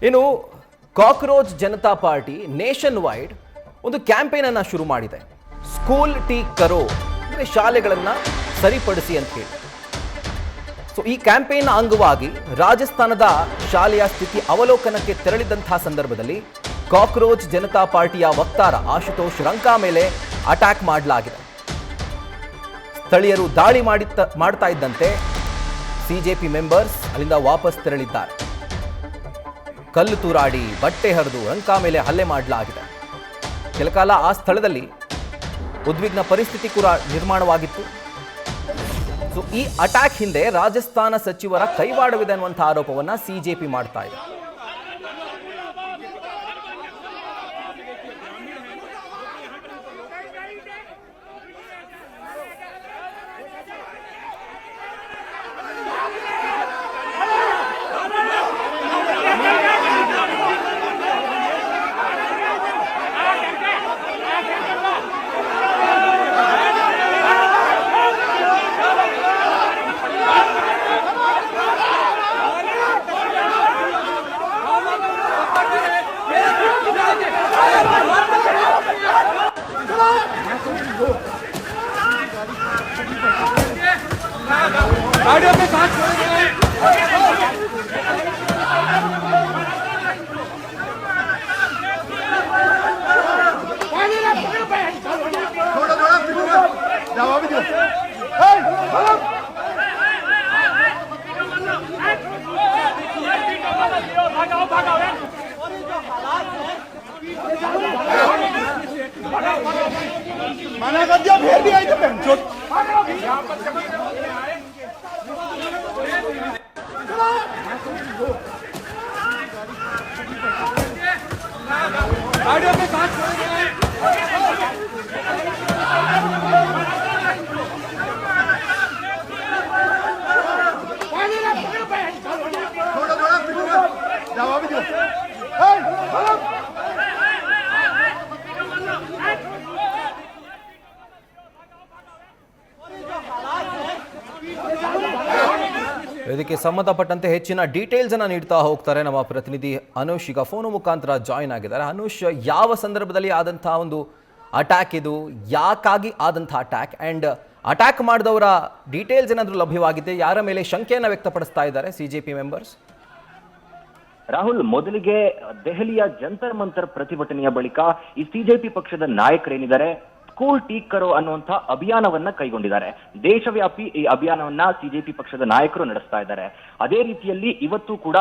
ಇನ್ನು cockroach Janata party nation wide ಒಂದು campaign ಅನ್ನು ಶುರು ಮಾಡಿದೆ. ಸ್ಕೂಲ್ ಟೀ ಕರೋ ಅಂದರೆ ಶಾಲೆಗಳನ್ನು ಸರಿಪಡಿಸಿ ಅಂತ ಹೇಳಿ. ಸೊ ಈ ಕ್ಯಾಂಪೇನ್ ಅಂಗವಾಗಿ ರಾಜಸ್ಥಾನದ ಶಾಲೆಯ ಸ್ಥಿತಿ ಅವಲೋಕನಕ್ಕೆ ತೆರಳಿದಂತಹ ಸಂದರ್ಭದಲ್ಲಿ ಕಾಕ್ರೋಚ್ ಜನತಾ ಪಾರ್ಟಿಯ ವಕ್ತಾರ ಆಶುತೋಷ್ ರಂಕಾ ಮೇಲೆ ಅಟ್ಯಾಕ್ ಮಾಡಲಾಗಿದೆ. ಸ್ಥಳೀಯರು ದಾಳಿ ಮಾಡ್ತಾ ಇದ್ದಂತೆ ಸಿಜೆಪಿ ಮೆಂಬರ್ಸ್ ಅಲ್ಲಿಂದ ವಾಪಸ್ ತೆರಳಿದ್ದಾರೆ. ಕಲ್ಲು ತೂರಾಡಿ ಬಟ್ಟೆ ಹರಿದು ರಂಕಾ ಮೇಲೆ ಹಲ್ಲೆ ಮಾಡಲಾಗಿದೆ. ಕೆಲಕಾಲ ಆ ಸ್ಥಳದಲ್ಲಿ ಉದ್ವಿಗ್ನ ಪರಿಸ್ಥಿತಿ ಕೂಡ ನಿರ್ಮಾಣವಾಗಿತ್ತು. ಸೊ ಈ ಅಟ್ಯಾಕ್ ಹಿಂದೆ ರಾಜಸ್ಥಾನ ಸಚಿವರ ಕೈವಾಡವಿದೆ ಅನ್ನುವಂಥ ಆರೋಪವನ್ನ ಸಿಜೆಪಿ ಮಾಡ್ತಾ ಇದೆ. गाड़ियों के साथ छोड़िए। जवाब दो। भागाओ भागाओ मना कर दिया फिर भी आई तो पेंचोट गाड़ियों के साथ छोड़िए। जवाब दो। ಇದಕ್ಕೆ ಸಂಬಂಧಪಟ್ಟಂತೆ ಹೆಚ್ಚಿನ ಡೀಟೇಲ್ಸ್ ಅನ್ನು ನೀಡ್ತಾ ಹೋಗ್ತಾರೆ ನಮ್ಮ ಪ್ರತಿನಿಧಿ ಅನುಷ್. ಈಗ ಫೋನ್ ಮುಖಾಂತರ ಜಾಯಿನ್ ಆಗಿದ್ದಾರೆ. ಅನುಷ್, ಯಾವ ಸಂದರ್ಭದಲ್ಲಿ ಆದಂತಹ ಒಂದು ಅಟ್ಯಾಕ್ ಇದು, ಯಾಕಾಗಿ ಆದಂತಹ ಅಟ್ಯಾಕ್ ಅಂಡ್ ಅಟ್ಯಾಕ್ ಮಾಡಿದವರ ಡೀಟೇಲ್ಸ್ ಏನಾದರೂ ಲಭ್ಯವಾಗಿದೆ? ಯಾರ ಮೇಲೆ ಶಂಕೆಯನ್ನು ವ್ಯಕ್ತಪಡಿಸ್ತಾ ಇದ್ದಾರೆ ಸಿಜೆಪಿ ಮೆಂಬರ್ಸ್? ರಾಹುಲ್, ಮೊದಲಿಗೆ ದೆಹಲಿಯ ಜಂತರ್ ಮಂತರ್ ಪ್ರತಿಭಟನೆಯ ಬಳಿಕ ಈ ಸಿಜೆಪಿ ಪಕ್ಷದ ನಾಯಕರೇನಿದ್ದಾರೆ ಸ್ಕೂಲ್ ಟೀ ಕರೋ ಅನ್ನುವಂಥ ಅಭಿಯಾನವನ್ನ ಕೈಗೊಂಡಿದ್ದಾರೆ. ದೇಶವ್ಯಾಪಿ ಈ ಅಭಿಯಾನವನ್ನ ಸಿಜೆಪಿ ಪಕ್ಷದ ನಾಯಕರು ನಡೆಸ್ತಾ ಇದ್ದಾರೆ. ಅದೇ ರೀತಿಯಲ್ಲಿ ಇವತ್ತು ಕೂಡ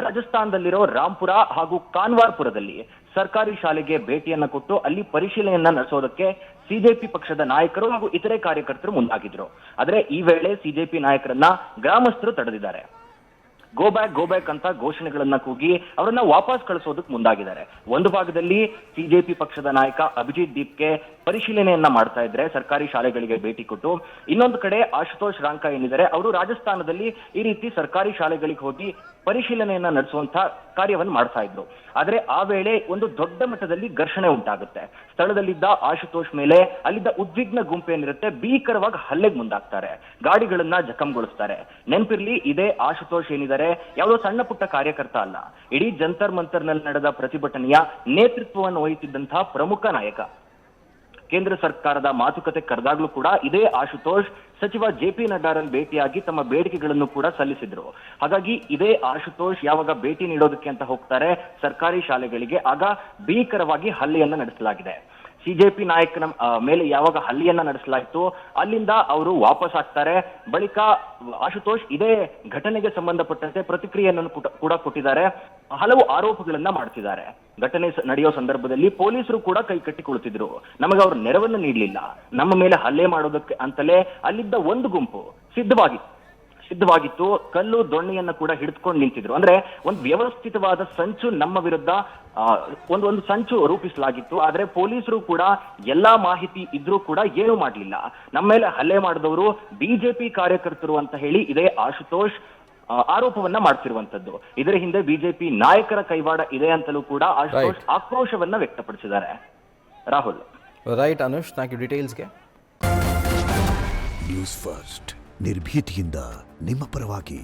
ರಾಜಸ್ಥಾನದಲ್ಲಿರೋ ರಾಂಪುರ ಹಾಗೂ ಕಾನ್ವಾರ್ಪುರದಲ್ಲಿ ಸರ್ಕಾರಿ ಶಾಲೆಗೆ ಭೇಟಿಯನ್ನ ಕೊಟ್ಟು ಅಲ್ಲಿ ಪರಿಶೀಲನೆಯನ್ನ ನಡೆಸೋದಕ್ಕೆ ಸಿಜೆಪಿ ಪಕ್ಷದ ನಾಯಕರು ಹಾಗೂ ಇತರೆ ಕಾರ್ಯಕರ್ತರು ಮುಂದಾಗಿದ್ರು. ಆದ್ರೆ ಈ ವೇಳೆ ಸಿಜೆಪಿ ನಾಯಕರನ್ನ ಗ್ರಾಮಸ್ಥರು ತಡೆದಿದ್ದಾರೆ. ಗೋ ಬ್ಯಾಕ್ ಅಂತ ಘೋಷಣೆಗಳನ್ನ ಕೂಗಿ ಅವರನ್ನ ವಾಪಸ್ ಕಳಿಸೋದಕ್ಕೆ ಮುಂದಾಗಿದ್ದಾರೆ. ಒಂದು ಭಾಗದಲ್ಲಿ ಸಿಜೆಪಿ ಪಕ್ಷದ ನಾಯಕ ಅಭಿಜಿತ್ ದೀಪ್ಗೆ ಪರಿಶೀಲನೆಯನ್ನ ಮಾಡ್ತಾ ಇದ್ರೆ ಸರ್ಕಾರಿ ಶಾಲೆಗಳಿಗೆ ಭೇಟಿ ಕೊಟ್ಟು, ಇನ್ನೊಂದು ಕಡೆ ಆಶುತೋಷ್ ರಂಕಾ ಏನಿದ್ದಾರೆ ಅವರು ರಾಜಸ್ಥಾನದಲ್ಲಿ ಈ ರೀತಿ ಸರ್ಕಾರಿ ಶಾಲೆಗಳಿಗೆ ಹೋಗಿ ಪರಿಶೀಲನೆಯನ್ನ ನಡೆಸುವಂತ ಕಾರ್ಯವನ್ನು ಮಾಡ್ತಾ ಇದ್ರು. ಆದ್ರೆ ಆ ವೇಳೆ ಒಂದು ದೊಡ್ಡ ಮಟ್ಟದಲ್ಲಿ ಘರ್ಷಣೆ ಉಂಟಾಗುತ್ತೆ. ಸ್ಥಳದಲ್ಲಿದ್ದ ಆಶುತೋಷ್ ಮೇಲೆ ಅಲ್ಲಿದ್ದ ಉದ್ವಿಗ್ನ ಗುಂಪೇನಿರುತ್ತೆ ಭೀಕರವಾಗಿ ಹಲ್ಲೆಗೆ ಮುಂದಾಗ್ತಾರೆ, ಗಾಡಿಗಳನ್ನ ಜಖಂಗೊಳಿಸ್ತಾರೆ. ನೆನಪಿರ್ಲಿ, ಇದೇ ಆಶುತೋಷ್ ಏನಿದ್ದಾರೆ ಯಾವುದೋ ಸಣ್ಣ ಪುಟ್ಟ ಕಾರ್ಯಕರ್ತ ಅಲ್ಲ, ಇಡೀ ಜಂತರ್ ಮಂತರ್ನಲ್ಲಿ ನಡೆದ ಪ್ರತಿಭಟನೆಯ ನೇತೃತ್ವವನ್ನು ವಹಿಸಿದ್ದಂತಹ ಪ್ರಮುಖ ನಾಯಕ. ಕೇಂದ್ರ ಸರ್ಕಾರದ ಮಾತುಕತೆ ಕರೆದಾಗ್ಲೂ ಕೂಡ ಇದೇ ಆಶುತೋಷ್ ಸಚಿವ ಜೆ.ಪಿ. ನಡ್ಡಾರನ್ನು ಭೇಟಿಯಾಗಿ ತಮ್ಮ ಬೇಡಿಕೆಗಳನ್ನು ಕೂಡ ಸಲ್ಲಿಸಿದ್ರು. ಹಾಗಾಗಿ ಇದೇ ಆಶುತೋಷ್ ಯಾವಾಗ ಭೇಟಿ ನೀಡೋದಕ್ಕೆ ಅಂತ ಹೋಗ್ತಾರೆ ಸರ್ಕಾರಿ ಶಾಲೆಗಳಿಗೆ, ಆಗ ಭೀಕರವಾಗಿ ಹಲ್ಲೆಯನ್ನ ನಡೆಸಲಾಗಿದೆ. ಸಿಜೆಪಿ ನಾಯಕನ ಮೇಲೆ ಯಾವಾಗ ಹಲ್ಲೆಯನ್ನ ನಡೆಸಲಾಯಿತು ಅಲ್ಲಿಂದ ಅವರು ವಾಪಸ್ ಆಗ್ತಾರೆ. ಬಳಿಕ ಆಶುತೋಷ್ ಇದೇ ಘಟನೆಗೆ ಸಂಬಂಧಪಟ್ಟಂತೆ ಪ್ರತಿಕ್ರಿಯೆಯನ್ನು ಕೂಡ ಕೊಟ್ಟಿದ್ದಾರೆ. ಹಲವು ಆರೋಪಗಳನ್ನ ಮಾಡ್ತಿದ್ದಾರೆ. ಘಟನೆ ನಡೆಯೋ ಸಂದರ್ಭದಲ್ಲಿ ಪೊಲೀಸರು ಕೂಡ ಕೈ ಕಟ್ಟಿ ಕುಳಿತಿದ್ರು, ನಮಗೆ ಅವರು ನೆರವನ್ನು ನೀಡಲಿಲ್ಲ, ನಮ್ಮ ಮೇಲೆ ಹಲ್ಲೆ ಮಾಡೋದಕ್ಕೆ ಅಂತಲೇ ಅಲ್ಲಿದ್ದ ಒಂದು ಗುಂಪು ಸಿದ್ಧವಾಗಿತ್ತು, ಕಲ್ಲು ದೊಣ್ಣೆಯನ್ನ ಕೂಡ ಹಿಡಿದುಕೊಂಡು ನಿಂತಿದ್ರು. ಅಂದ್ರೆ ಒಂದು ವ್ಯವಸ್ಥಿತವಾದ ಸಂಚು ನಮ್ಮ ವಿರುದ್ಧ ಒಂದು ಸಂಚು ರೂಪಿಸಲಾಗಿತ್ತು. ಆದ್ರೆ ಪೊಲೀಸರು ಕೂಡ ಎಲ್ಲಾ ಮಾಹಿತಿ ಇದ್ರೂ ಕೂಡ ಏನು ಮಾಡಲಿಲ್ಲ. ನಮ್ಮ ಮೇಲೆ ಹಲ್ಲೆ ಮಾಡಿದವರು ಬಿಜೆಪಿ ಕಾರ್ಯಕರ್ತರು ಅಂತ ಹೇಳಿ ಇದೇ ಆಶುತೋಷ್ ಆರೋಪವನ್ನ ಮಾಡ್ತಿರುವಂತದ್ದು. ಇದರ ಹಿಂದೆ ಬಿಜೆಪಿ ನಾಯಕರ ಕೈವಾಡ ಇದೆ ಅಂತಲೂ ಕೂಡ ಆಶುತೋಷ್ ಆಕ್ರೋಶವನ್ನ ವ್ಯಕ್ತಪಡಿಸಿದ್ದಾರೆ. Rahul. Right Anush, thank you ಡೀಟೇಲ್ಸ್ಗೆ. ನ್ಯೂಸ್ ಫಸ್ಟ್ ನಿರ್ಭೀತಿಯಿಂದ ನಿಮ್ಮ ಪರವಾಗಿ.